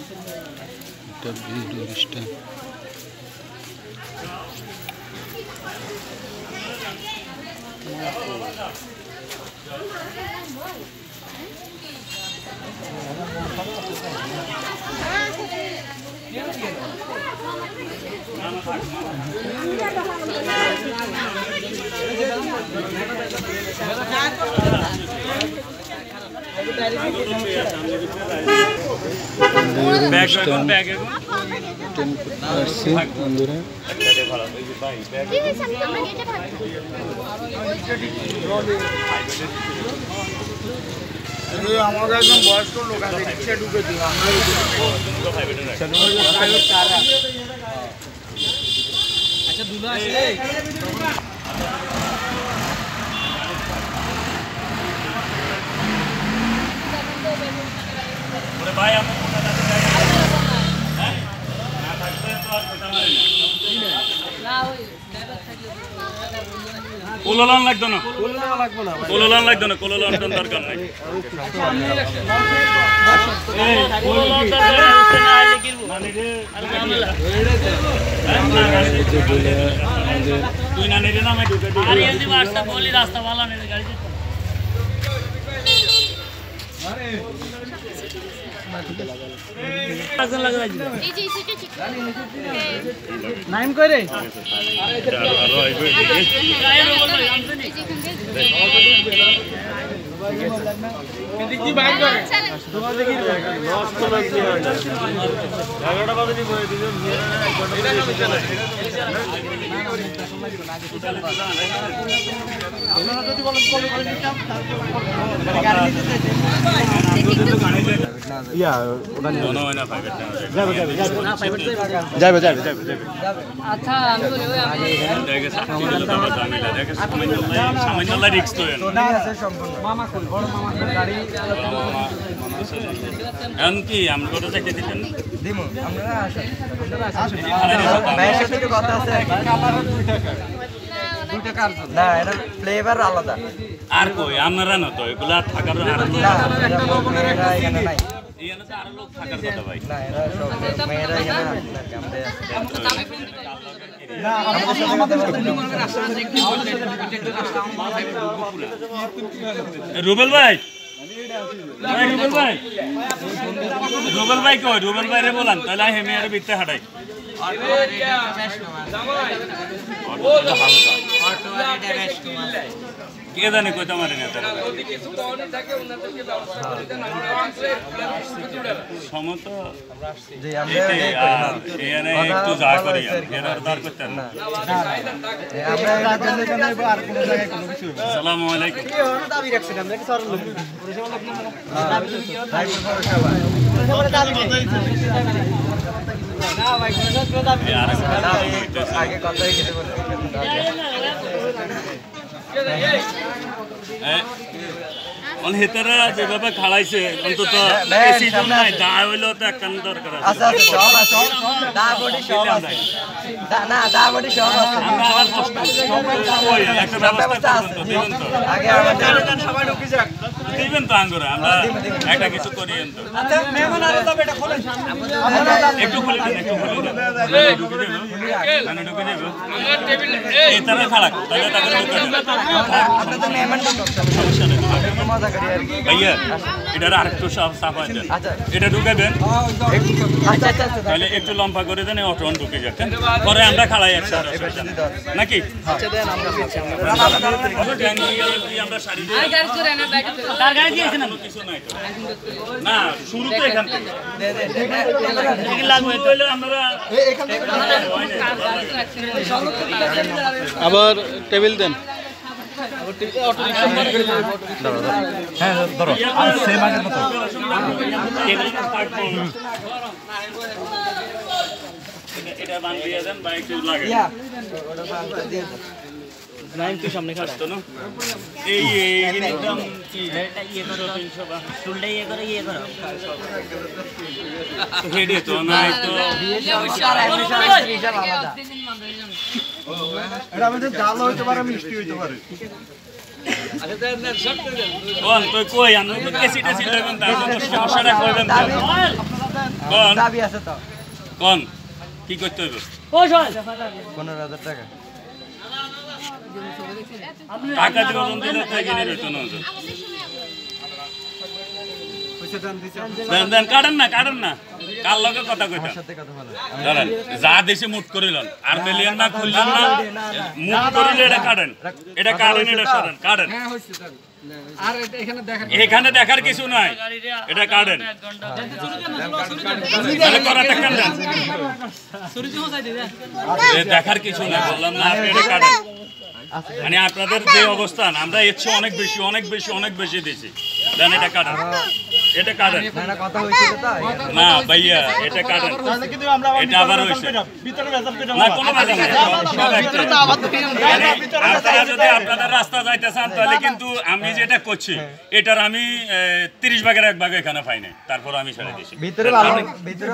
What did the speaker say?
এটা video style আমার একজন বয়স্ক লোক আছে রিক্সা ঢুকে দিল আচ্ছা দুলা আসে ভাই আমরা হ্যাঁ না থাকতে তো আর কথা মারি না ওই ড্রাইভার থাকলে কোললন লাগতো না কোললন লাগতো না কোললন দরকার নাই এই কোললন দরকার না আইলে কিরবো মানে রে তুই না নেরে না আমি ঢুকে দিই আর এমনি WhatsApp বলি রাস্তা ভালো নেই গাড়ি আরে আজন লাগা দিই এই যে সিটে ঠিক নাইম কই রে আরো আইবে গায়ের বল ভাই আনতে নি কি বাইক করে তোমার দেখি লস তো লাগছে 11টা বাজে নি বই দিলাম এটা না বিচা না আপনারা যদি বলেন কল করে দিতাম তারপর গাড়ি নিতে চাইছেন ইয়া ওটা নিয়ে না না প্রাইভেট না প্রাইভেট যাবে আচ্ছা আমি বলি ওই আমি দেখে সামনে দাবা জামিলা দেখে সামান্য রিস্ক তো না আছে সম্পূর্ণ মামা কই বড় মামা গাড়ি এখন কি আমরা কত চাইতে দিতেন দিমু আমরা আসেন ভাইয়ের সাথে একটু কথা আছে কালার 2 টাকা না এটা ফ্লেভার আলাদা আর কই আপনারা না তো এগুলা থাকার আর লোক না এখানে নাই এখানে তো আর লোক থাকার কথা ভাই না এরা সব মেয়েরা এখানে আমরা না রুবেল ভাই রুবেল ভাই কই রুবেল ভাই রে বলান তাহলে হেমে আর বিতে হাঁটাই কে জানে কই তোমার নেতা সমত যে আমরা এখানে একটু যা করি এরা দাঁড় করতেন না আমরা এখানে আর কোন জায়গায় কোনো কিছু আসসালামু আলাইকুম কি হলো দাবি রাখছেন আমরা কি সরল লোক দাবি সবাই দাবি না ভাই কোন দাবি আগে কথাই কেটে বলতে অন হেতারা যেভাবে খাড়াইছে অন্তত এসি তো নাই দা হইলো তো একখান দরকার আছে আচ্ছা সব দা বডি সব আছে না দা বডি সব আছে আমরা আর কষ্ট ওই একটা ব্যবস্থা করতে দিবেন তো আগে আমাদের সবাই ঢুকে যাক দিবেন তো আঙ্গুরে আমরা একটা কিছু করিয়েন তো আচ্ছা মেহমান আলো তবে এটা খোলেন একটু খুলে দেন ঢুকে দেব মানে ঢুকে দেব আমার টেবিল এই তারা খাড়া তাহলে তাকে ঢুকে দেব আপনি তো মেহমান সমস্যা নেই মজা করি আর কি ভাইয়া এটার আরেকটু সব সাফা দেন এটা ঢুকাবেন আচ্ছা তাহলে একটু লম্বা করে দেন অটোন ঢুকে যাক পরে আমরা খাড়াই একসাথে নাকি আচ্ছা দেন আমরা দিচ্ছি আমরা শাড়ি দিয়ে গাড়ি করে না ব্যাগ তার গাড়ি দিয়েছেন না কিছু নাই তো না শুরু তো এখান থেকে ঠিক লাগবে তাহলে আমরা এখান থেকে আবার টেবিল দেন হ্যাঁ ধরো আর সেম আগের মতো এটা বান দিয়ে দেন বা একটু লাগে নাইন তো সামনে খাচ্ছ না এই একদম কি এটা ইয়ে করো 300 বা চুলটা ইয়ে করো হেডে তো না তো এটা আমাদের জাল হইতে পারে মিষ্টি হইতে পারে আচ্ছা দেন শর্ট করে দেন কোন তুই কই আমরা তো কেসি টেসি লাগবেন তার সমস্যাটা কইবেন কোন দাবি আছে তো কোন কি করতে হইব 15,000 টাকা টাকা দিয়ে ওজন দিলে তাই কিনে রইতো না ওজন দেন দেন কাটেন না কার লগে কথা কইতাম সাথে কথা বলো ধরেন যা দেশে মুট করিলেন আর মিলিয়ন না খুললেন না মুট করিলে এটা কাটেন এটা সরেন কাটেন এখানে দেখার কিছু নাই এটা কাটেন তাহলে করা টাকা দেন দেখার কিছু নাই বললাম না আপনি এটা কাটেন মানে আপনাদের যে অবস্থান আমরা এর চেয়ে অনেক বেশি দিয়েছি দেন এটা কাটেন না কথা হইছিল তো না ভাইয়া এটা কাটেন এটা আবার হয়েছে না কোনো ভেজাল নাই সব একটাই। আপনারা যদি আপনাদের রাস্তা যাইতে চান তাহলে কিন্তু আমি যেটা করছি এটার আমি 30 ভাগের 1 ভাগ এখানে পাই নাই তারপর আমি ছেড়ে দিয়েছি ভিতরে ভালো ভিতরে